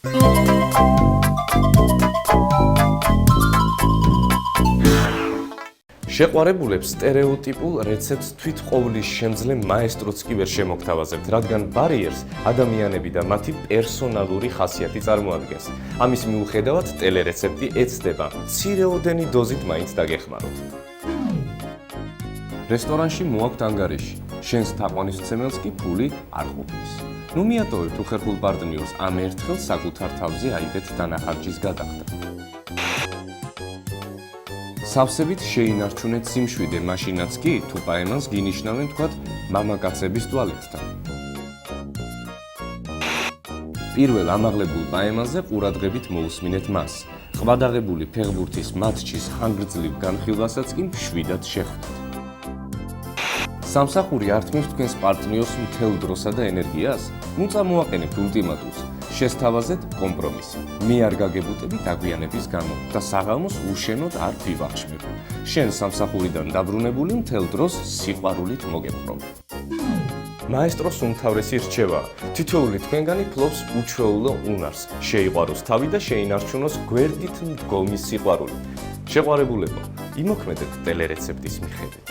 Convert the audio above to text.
შეყვარებულებს სტერეოტიპულ რეცეპტს თვითყოვლის შემძლე მაესტროც კი ვერ შემოგთავაზებთ, რადგან ბარიერს ადამიანები და მათი პერსონალური ხასიათი წარმოადგენს. ამის მიუხედავად ტელერეცეპტი ეცდება მცირეოდენი დოზით მაინც დაგეხმაროთ. რესტორანში მოაქვთ ანგარიში, შენს თაყვანისმცემელს კი ფული არ ყოფნის. ნუ მიატოვებთ უხერხულ პარტნიორს ამ ერთხელ საკუთარ თავზე აიდეთ დანახარჯის გადახდა. სავსებით შეინარჩუნეთ სიმშვიდე, მაშინაც კი თუ პაემანს გინიშნავენ თქვათ მამაკაცების ტუალეტთან. პირველ ამაღლებულ პაემანზე ყურადღებით მოусმინეთ მას. ყვადაღებული ფეხბურთის მატჩის ხანგრძლივ განხილვასაც კი მშვიდად შეხვდით. სამსახური ართმევს თქვენს პარტნიორს მთელ დროსა და ენერგიას? ნუ წამოაყენებთ ულტიმატუმს. შესთავაზეთ კომპრომისი. მე არ გაგებუტები დაგვიანების გამო და საღამოს უშენოდ არ ვივახშმებ. შენ სამსახურიდან დაბრუნებული მთელ დროს სიყვარულით მოგეპყრობ. მაესტროს უმთავრესი რჩევა. თითოეული თქვენგანი ფლობს უჩვეულო უნარს. შეიყვაროს თავი და შეინარჩუნოს გვერდით მდგომი სიყვარული. შეყვარებულებო, იმოქმედეთ ტელერეცეპტის მიხედვით.